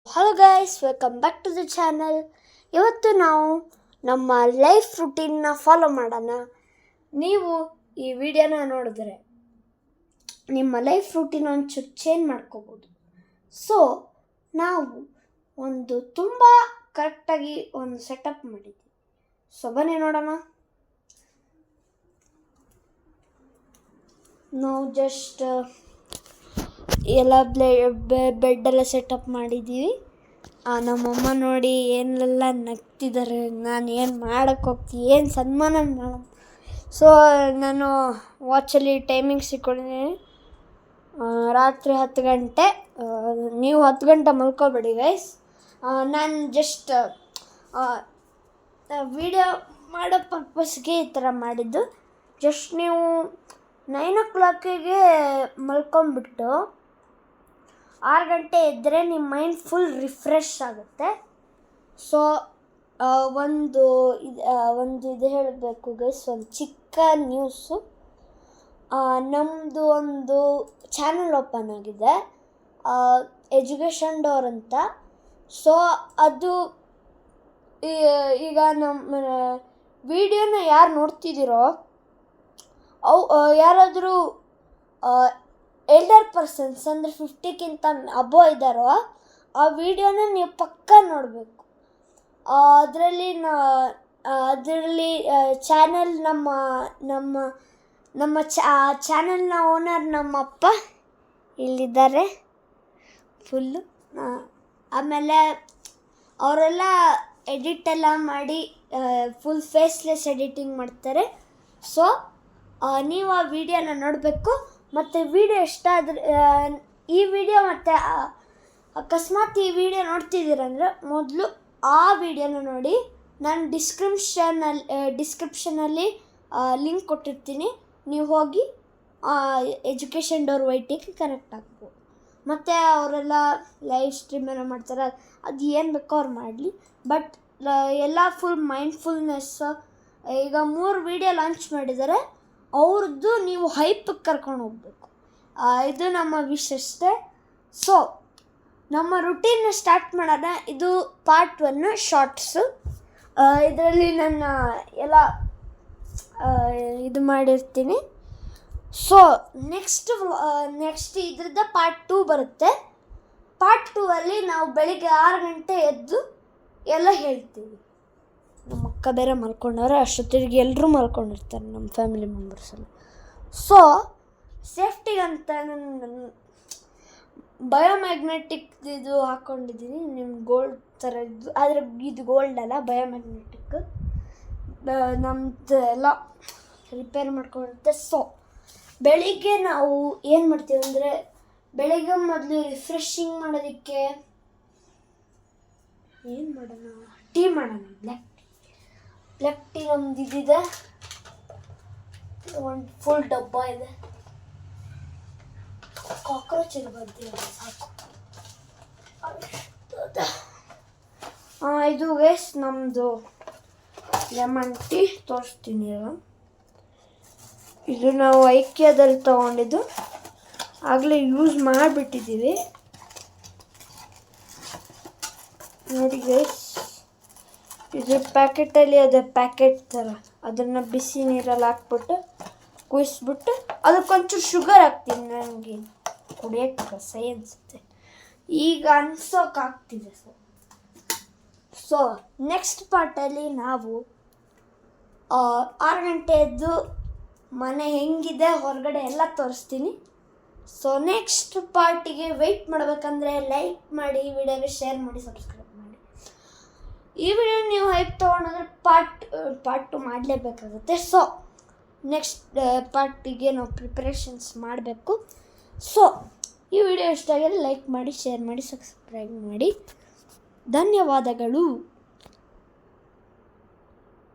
Hello guys, welcome back to the channel. ಇವತ್ತು ನಾವು ನಮ್ಮ ಲೈಫ್ ರುಟೀನ್ನ ಫಾಲೋ ಮಾಡೋಣ. ನೀವು ಈ ವಿಡಿಯೋನ ನೋಡಿದ್ರೆ ನಿಮ್ಮ ಲೈಫ್ ರುಟೀನ್ ಒಂಚೂರು ಚೇಂಜ್ ಮಾಡ್ಕೋಬೋದು. ಸೊ ನಾವು ಒಂದು ತುಂಬ ಕರೆಕ್ಟಾಗಿ ಒಂದು ಸೆಟಪ್ ಮಾಡಿದ್ವಿ. ಸೊ ಬನ್ನಿ ನೋಡೋಣ. ನಾವು ಜಸ್ಟ್ ಎಲ್ಲ ಬೆಡ್ಡೆಲ್ಲ ಸೆಟಪ್ ಮಾಡಿದ್ದೀವಿ. ನಮ್ಮಮ್ಮ ನೋಡಿ ಏನೆಲ್ಲ ನಗ್ತಿದ್ದಾರೆ, ನಾನು ಏನು ಮಾಡೋಕ್ಕೆ ಹೋಗ್ತೀನಿ, ಏನು ಸನ್ಮಾನ ಮಾಡ. ಸೊ ನಾನು ವಾಚಲ್ಲಿ ಟೈಮಿಂಗ್ಸ್ ಇಟ್ಕೊಂಡಿದ್ದೀನಿ, ರಾತ್ರಿ 10 ಗಂಟೆ. ನೀವು 10 ಗಂಟೆ ಮಲ್ಕೋಬೇಡಿ ಗೈಸ್. ನಾನು ಜಸ್ಟ್ ವಿಡಿಯೋ ಮಾಡೋ ಪರ್ಪಸ್ಗೆ ಈ ಥರ ಮಾಡಿದ್ದು. ಜಸ್ಟ್ ನೀವು 9 o'clock ಮಲ್ಕೊಂಬಿಟ್ಟು 6 ಗಂಟೆ ಇದ್ದರೆ ನಿಮ್ಮ ಮೈಂಡ್ ಫುಲ್ ರಿಫ್ರೆಶ್ ಆಗುತ್ತೆ. ಸೊ ಒಂದು ಇದು ಹೇಳಬೇಕು ಗೈಸ್, ಒಂದು ಚಿಕ್ಕ ನ್ಯೂಸು. ನಮ್ಮದು ಒಂದು ಚಾನಲ್ ಓಪನ್ ಆಗಿದೆ, ಎಜುಕೇಷನ್ ಡೋರ್ ಅಂತ. ಸೊ ಅದು ಈಗ ನಮ್ಮ ವಿಡಿಯೋನ ಯಾರು ನೋಡ್ತಿದ್ದೀರೋ ಯಾರಾದರೂ ಎಲ್ಡರ್ ಪರ್ಸನ್ಸ್ ಅಂದರೆ 50ಕ್ಕಿಂತ ಅಬೋ ಇದ್ದಾರೋ ಆ ವಿಡಿಯೋನ ನೀವು ಪಕ್ಕ ನೋಡಬೇಕು. ಅದರಲ್ಲಿ ಚಾನಲ್ ನಮ್ಮ ಚಾನಲ್ನ ಓನರ್ ನಮ್ಮಪ್ಪ ಇಲ್ಲಿದ್ದಾರೆ ಫುಲ್ಲು. ಆಮೇಲೆ ಅವರೆಲ್ಲ ಎಡಿಟೆಲ್ಲ ಮಾಡಿ ಫುಲ್ ಫೇಸ್ಲೆಸ್ ಎಡಿಟಿಂಗ್ ಮಾಡ್ತಾರೆ. ಸೊ ನೀವು ಆ ವಿಡಿಯೋನ ನೋಡಬೇಕು. ಮತ್ತು ವಿಡಿಯೋ ಇಷ್ಟ ಆದರೆ ಈ ವಿಡಿಯೋ ಮತ್ತು ಅಕಸ್ಮಾತ್ ಈ ವಿಡಿಯೋ ನೋಡ್ತಿದ್ದೀರಂದರೆ ಮೊದಲು ಆ ವಿಡಿಯೋನ ನೋಡಿ. ನಾನು ಡಿಸ್ಕ್ರಿಪ್ಷನಲ್ಲಿ ಲಿಂಕ್ ಕೊಟ್ಟಿರ್ತೀನಿ, ನೀವು ಹೋಗಿ ಎಜುಕೇಷನ್ ಡೋರ್ ವೈಟಿಗೆ ಕನೆಕ್ಟ್ ಆಗ್ಬೋದು. ಮತ್ತು ಅವರೆಲ್ಲ ಲೈವ್ ಸ್ಟ್ರೀಮ್ ಏನೋ ಮಾಡ್ತಾರೆ, ಅದು ಏನು ಬೇಕೋ ಅವ್ರು ಮಾಡಲಿ. ಬಟ್ ಎಲ್ಲ ಫುಲ್ ಮೈಂಡ್ಫುಲ್ನೆಸ್. ಈಗ 3 ವಿಡಿಯೋ ಲಾಂಚ್ ಮಾಡಿದ್ದಾರೆ, ಅವ್ರದ್ದು ನೀವು ಹೈಪಿಗೆ ಕರ್ಕೊಂಡು ಹೋಗಬೇಕು. ಇದು ನಮ್ಮ ವಿಶ್ ಅಷ್ಟೇ. ಸೊ ನಮ್ಮ ರುಟೀನ್ನ ಸ್ಟಾರ್ಟ್ ಮಾಡೋಣ. ಇದು ಪಾರ್ಟ್ 1 ಶಾರ್ಟ್ಸು. ಇದರಲ್ಲಿ ನನ್ನ ಎಲ್ಲ ಇದು ಮಾಡಿರ್ತೀನಿ. ಸೊ ನೆಕ್ಸ್ಟ್ ಇದ್ರದ್ದು ಪಾರ್ಟ್ 2 ಬರುತ್ತೆ. ಪಾರ್ಟ್ 2ಅಲ್ಲಿ ನಾವು ಬೆಳಿಗ್ಗೆ 6 ಗಂಟೆ ಎದ್ದು ಎಲ್ಲ ಹೇಳ್ತೀವಿ. ನಮ್ಮ ಅಕ್ಕ ಬೇರೆ ಮಲ್ಕೊಂಡವ್ರೆ, ಅಷ್ಟೊತ್ತಿಗೆ ಎಲ್ಲರೂ ಮಲ್ಕೊಂಡಿರ್ತಾರೆ ನಮ್ಮ ಫ್ಯಾಮಿಲಿ ಮೆಂಬರ್ಸಲ್ಲಿ. ಸೊ ಸೇಫ್ಟಿಗಂತ ನಾನು ಬಯೋಮ್ಯಾಗ್ನೆಟಿಕ್ ಇದು ಹಾಕ್ಕೊಂಡಿದ್ದೀನಿ, ನಿಮ್ಮ ಗೋಲ್ಡ್ ಥರ ಇದು. ಆದರೆ ಇದು ಗೋಲ್ಡ್ ಅಲ್ಲ, ಬಯೋಮ್ಯಾಗ್ನೆಟಿಕ್. ನಮ್ಮದು ಎಲ್ಲ ರಿಪೇರ್ ಮಾಡ್ಕೊಂಡಿರುತ್ತೆ. ಸೊ ಬೆಳಿಗ್ಗೆ ನಾವು ಏನು ಮಾಡ್ತೀವಿ ಅಂದರೆ, ಬೆಳಿಗ್ಗೆ ಮೊದಲು ರಿಫ್ರೆಶಿಂಗ್ ಮಾಡೋದಕ್ಕೆ ಏನು ಮಾಡೋಣ, ಟೀ ಮಾಡೋಣ. ಬ್ಲ್ಯಾಕ್ ಟೀ ನಮ್ದು ಇದಿದೆ, ಒಂದು ಫುಲ್ ಡಬ್ಬ ಇದೆ. ಕಾಕ್ರೋಚ್ ಇರ್ಬಾರ್ದು ಸಾಕು. ಇದು ವೇಸ್ ನಮ್ಮದು ಲೆಮನ್ ಟೀ ತೋರಿಸ್ತೀನಿ. ಇದು ನಾವು ಐಕ್ಯದಲ್ಲಿ ತೊಗೊಂಡಿದ್ದು, ಆಗಲೇ ಯೂಸ್ ಮಾಡಿಬಿಟ್ಟಿದ್ದೀವಿ ನೋಡಿ ಗೈಸ್. ಇದು ಪ್ಯಾಕೆಟಲ್ಲಿ ಅದೇ ಪ್ಯಾಕೆಟ್ ಥರ, ಅದನ್ನು ಬಿಸಿ ನೀರಲ್ಲಿ ಹಾಕ್ಬಿಟ್ಟು ಕುದಿಸ್ಬಿಟ್ಟು ಅದಕ್ಕೊಂಚೂರು ಶುಗರ್ ಹಾಕ್ತೀನಿ. ನನಗೆ ಕುಡಿಯೋಕ್ಕೆ ಸೈ ಅನಿಸುತ್ತೆ, ಈಗ ಅನ್ಸೋಕ್ಕಾಗ್ತಿದೆ. ಸೊ ನೆಕ್ಸ್ಟ್ ಪಾರ್ಟಲ್ಲಿ ನಾವು 6 ಗಂಟೆ ಎದ್ದು ಮನೆ ಹೆಂಗಿದೆ ಹೊರಗಡೆ ಎಲ್ಲ ತೋರಿಸ್ತೀನಿ. ಸೊ ನೆಕ್ಸ್ಟ್ ಪಾರ್ಟಿಗೆ ವೆಯ್ಟ್ ಮಾಡಬೇಕಂದ್ರೆ ಲೈಕ್ ಮಾಡಿ, ವಿಡಿಯೋಗೆ ಶೇರ್ ಮಾಡಿ, ಸಬ್ಸ್ಕ್ರೈಬ್ ಮಾಡಿ. ಈ ವಿಡಿಯೋ ನೀವು ಹೈಪ್ ತೊಗೊಂಡ್ರೆ ಪಾರ್ಟ್ 2 ಮಾಡಲೇಬೇಕಾಗುತ್ತೆ. ಸೊ ನೆಕ್ಸ್ಟ್ ಪಾರ್ಟಿಗೆ ನಾವು ಪ್ರಿಪ್ರೇಷನ್ಸ್ ಮಾಡಬೇಕು. ಸೊ ಈ ವಿಡಿಯೋ ಇಷ್ಟ ಆಗಿದ್ರೆ ಲೈಕ್ ಮಾಡಿ, ಶೇರ್ ಮಾಡಿ, ಸಬ್ಸ್ಕ್ರೈಬ್ ಮಾಡಿ. ಧನ್ಯವಾದಗಳು.